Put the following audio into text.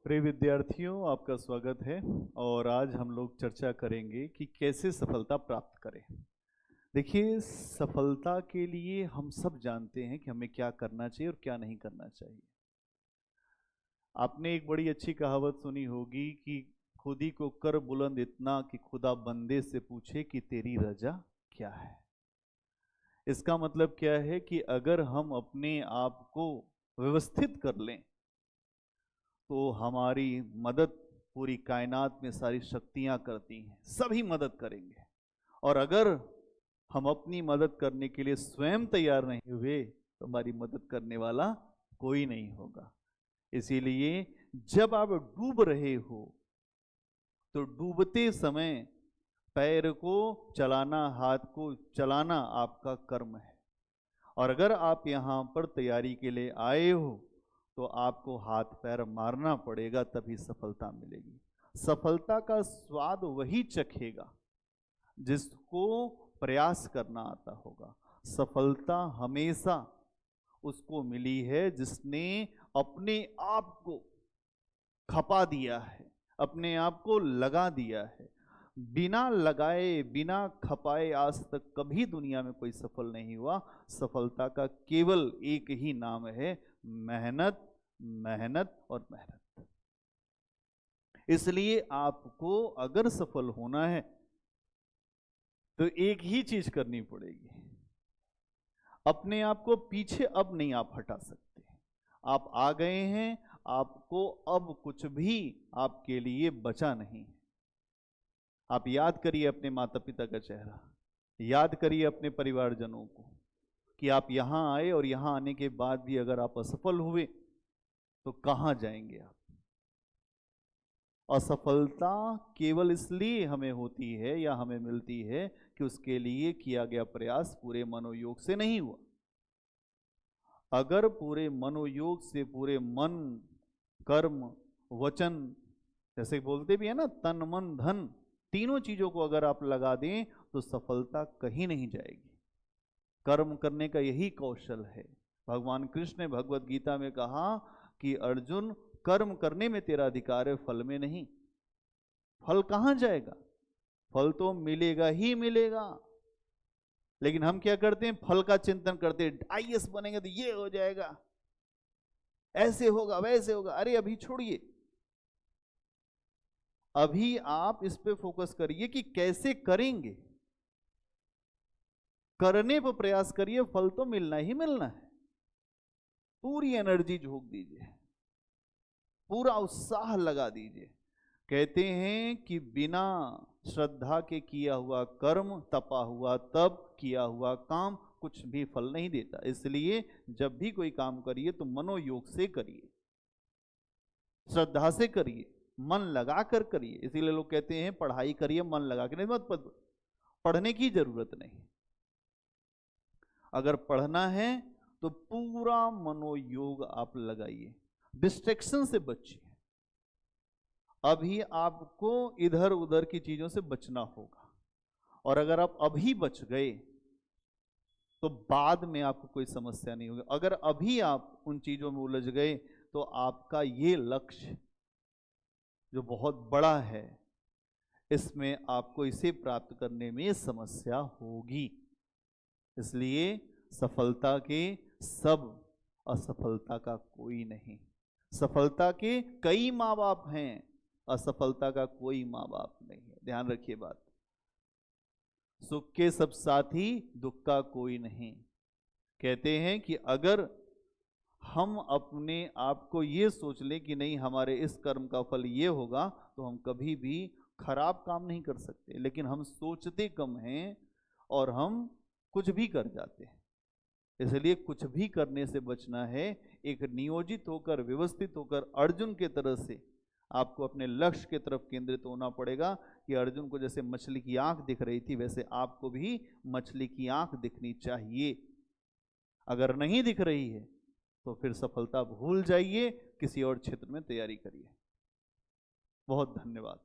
प्रिय विद्यार्थियों, आपका स्वागत है। और आज हम लोग चर्चा करेंगे कि कैसे सफलता प्राप्त करें। देखिए, सफलता के लिए हम सब जानते हैं कि हमें क्या करना चाहिए और क्या नहीं करना चाहिए। आपने एक बड़ी अच्छी कहावत सुनी होगी कि खुदी को कर बुलंद इतना कि खुदा बंदे से पूछे कि तेरी रजा क्या है। इसका मतलब क्या है कि अगर हम अपने आप को व्यवस्थित कर लें तो हमारी मदद पूरी कायनात में सारी शक्तियां करती हैं, सभी मदद करेंगे। और अगर हम अपनी मदद करने के लिए स्वयं तैयार नहीं हुए तो हमारी मदद करने वाला कोई नहीं होगा। इसीलिए जब आप डूब रहे हो तो डूबते समय पैर को चलाना, हाथ को चलाना आपका कर्म है। और अगर आप यहाँ पर तैयारी के लिए आए हो तो आपको हाथ पैर मारना पड़ेगा, तभी सफलता मिलेगी। सफलता का स्वाद वही चखेगा जिसको प्रयास करना आता होगा। सफलता हमेशा उसको मिली है जिसने अपने आप को खपा दिया है, अपने आप को लगा दिया है। बिना लगाए, बिना खपाए आज तक कभी दुनिया में कोई सफल नहीं हुआ। सफलता का केवल एक ही नाम है, मेहनत, मेहनत और मेहनत। इसलिए आपको अगर सफल होना है तो एक ही चीज करनी पड़ेगी, अपने आप को पीछे अब नहीं आप हटा सकते। आप आ गए हैं, आपको अब कुछ भी आपके लिए बचा नहीं है। आप याद करिए अपने माता पिता का चेहरा, याद करिए अपने परिवारजनों को कि आप यहां आए और यहां आने के बाद भी अगर आप असफल हुए तो कहां जाएंगे आप। असफलता केवल इसलिए हमें होती है या हमें मिलती है कि उसके लिए किया गया प्रयास पूरे मनोयोग से नहीं हुआ। अगर पूरे मनोयोग से, पूरे मन, कर्म, वचन, जैसे बोलते भी है ना, तन मन धन, तीनों चीजों को अगर आप लगा दें तो सफलता कहीं नहीं जाएगी। कर्म करने का यही कौशल है। भगवान कृष्ण ने भगवत गीता में कहा कि अर्जुन, कर्म करने में तेरा अधिकार है, फल में नहीं। फल कहां जाएगा? फल तो मिलेगा ही मिलेगा। लेकिन हम क्या करते हैं? फल का चिंतन करते हैं, आईएएस बनेंगे तो ये हो जाएगा, ऐसे होगा, वैसे होगा। अरे अभी छोड़िए, अभी आप इस पे फोकस करिए कि कैसे करेंगे। करने पर प्रयास करिए, फल तो मिलना ही मिलना है। पूरी एनर्जी झोंक दीजिए, पूरा उत्साह लगा दीजिए। कहते हैं कि बिना श्रद्धा के किया हुआ कर्म, तपा हुआ तप, किया हुआ काम कुछ भी फल नहीं देता। इसलिए जब भी कोई काम करिए तो मनोयोग से करिए, श्रद्धा से करिए, मन लगा कर करिए। इसीलिए लोग कहते हैं पढ़ाई करिए मन लगा के। नहीं, मत पढ़ने की जरूरत नहीं। अगर पढ़ना है तो पूरा मनोयोग आप लगाइए, डिस्ट्रैक्शन से बचिए। अभी आपको इधर उधर की चीजों से बचना होगा। और अगर आप अभी बच गए तो बाद में आपको कोई समस्या नहीं होगी। अगर अभी आप उन चीजों में उलझ गए तो आपका ये लक्ष्य जो बहुत बड़ा है, इसमें आपको इसे प्राप्त करने में समस्या होगी। इसलिए सफलता के सब, असफलता का कोई नहीं। सफलता के कई माँ बाप हैं, असफलता का कोई माँ बाप नहीं है। ध्यान रखिए बात। सुख के सब साथी, दुख का कोई नहीं। कहते हैं कि अगर हम अपने आप को ये सोच लें कि नहीं हमारे इस कर्म का फल ये होगा, तो हम कभी भी खराब काम नहीं कर सकते। लेकिन हम सोचते कम हैं और हम कुछ भी कर जाते हैं। इसलिए कुछ भी करने से बचना है। एक नियोजित होकर, व्यवस्थित होकर, अर्जुन के तरह से आपको अपने लक्ष्य की तरफ केंद्रित होना पड़ेगा। कि अर्जुन को जैसे मछली की आंख दिख रही थी, वैसे आपको भी मछली की आंख दिखनी चाहिए। अगर नहीं दिख रही है तो फिर सफलता भूल जाइए, किसी और क्षेत्र में तैयारी करिए। बहुत धन्यवाद।